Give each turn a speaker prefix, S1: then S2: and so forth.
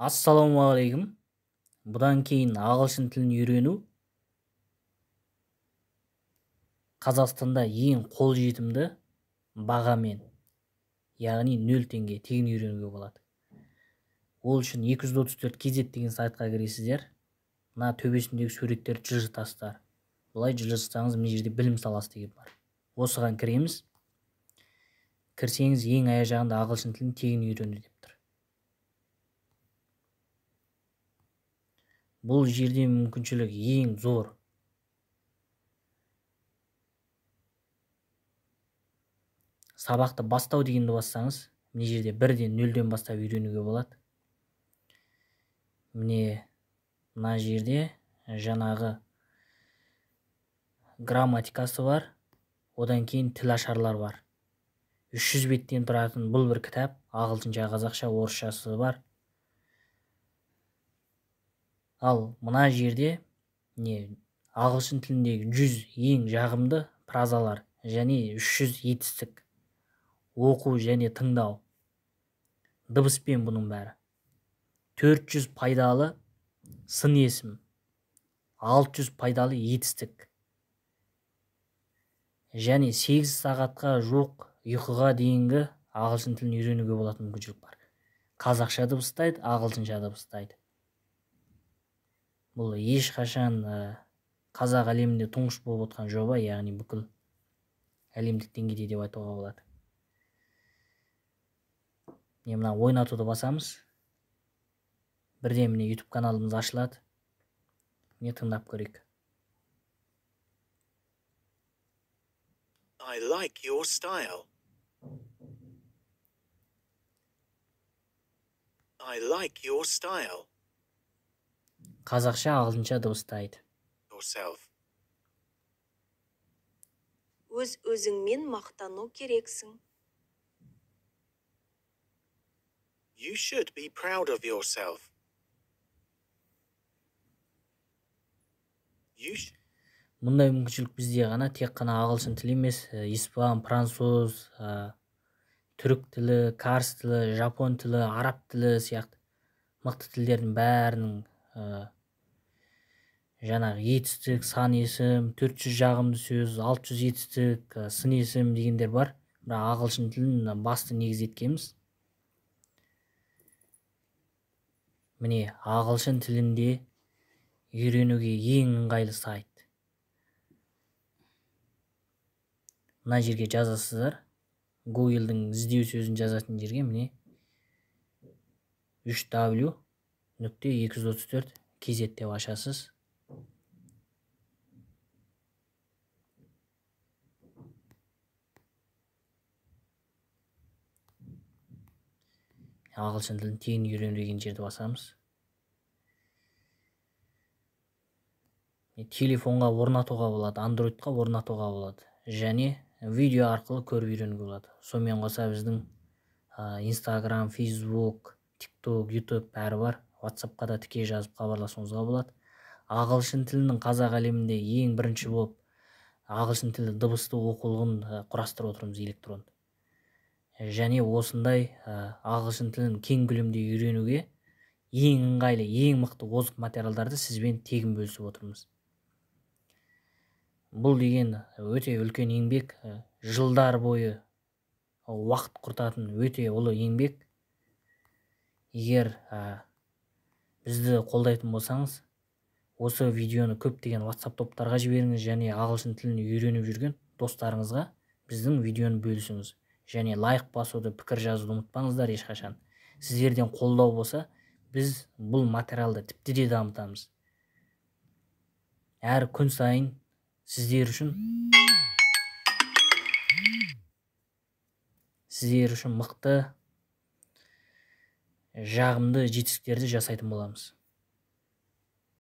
S1: Ассалаумағалейкум. Бұдан кейін ағылшын тілін үйрену Қазақстанда ең қолжетімді бағамен, яғни 0 теңге тегін үйренуге болады. Ол үшін 234 KZ деген сайтқа кіресіздер. Мына төбесіндегі суреттер жылжытасыздар. Бұлай жылжытсаңыз, мына жерде білім саласы деген бар. Осыған кіреміз. Кірсеңіз, ең аяқ жағында ағылшын тілін тегін үйрену деп тұр. Бұл жерде мүмкіншілік ең зор. Сабақты бастау дегенді бассаңыз, мына жерде 1-ден 0-ден бастап үйренуге болады. Мына жерде жаңағы грамматикасы бар, одан кейін тілашарлар бар. 300 беттен тұратын бұл бір кітап, ағылшынша, қазақша, орысшасы бар. Ал мына жерде ағылшын тіліндегі 100 ең жағымды фразалар және 300 етістік, оқу және тыңдау, дыбыспен бұның бәрі. 400 пайдалы сын есім, 600 пайдалы етістік және 8 сағатқа жоқ ұйқыға дейінгі ағылшын тілін үйренуге болатын мүмкіншілік бар. Қазақша дыбыстайды, ағылшынша дыбыстайды. Бұл ешқашан қазақ әлемінде тұңғыш болып отқан жоба, яғни бүкіл әлемдік деңгейде деп айтуға болады. Мына ойнатуды басамыз. Бірден міне YouTube каналымыз ашылады. Міне тыңдап көрейік.
S2: I like your style. I like your style.
S1: Қазақша, ағылшынша дыбыстайды.
S2: Yourself.
S3: Өз-өзіңмен мақтану керексің.
S2: You should be proud of yourself.
S1: Мұндай мүмкіншілік бізде ғана, тек қана ағылшын тілі емес, испан, француз, түрік тілі, карс тілі, жапон тілі, араб тілі сияқты мықты тілдердің бәрінің жаңағы етістік, сан есім, 400 жағымды сөз, 600 етістік, сын есім дегендер бар. Бірақ ағылшын тілін басты негіз еткенбіз. Міне ағылшын тілінде үйренуге ең ыңғайлы сайт. Мына жерге жазасыздар. Google-дің іздеу сөзін жазатын жерге міне 3w.234 KZ деп ашасыз. Ағылшын тілін тегін үйрену деген жерді басамыз. Телефонға орнатуға болады, Android-қа орнатуға болады. Және видео арқылы көріп үйренуге болады. Сонымен қоса біздің Instagram, Facebook, TikTok, YouTube бәрі бар. WhatsApp-қа да тіке жазып хабарласуыңызға болады. Ағылшын тілінің қазақ әлемінде ең бірінші болып ағылшын тілі дыбысты оқулығын құрастырып отырмыз, электронды. Және осындай ағылшын тілін кең көлемде үйренуге ең ыңғайлы, ең мықты озық материалдарды сізбен тегін бөлісіп отырмыз. Бұл деген өте үлкен еңбек, жылдар бойы уақыт құртатын өте ұлы еңбек. Егер бізді қолдайтын болсаңыз, осы видеоны көптеген WhatsApp топтарға жіберіңіз және ағылшын тілін үйреніп жүрген достарыңызға біздің видеоны бөлісіңіз. Және лайк басуды, пікір жазуды ұмытпаңыздар ешқашан. Сіздерден қолдау болса, біз бұл материалды тіпті де дамытамыз. Әр күн сайын сіздер үшін мықты, жағымды жетістіктерді жасайтын боламыз.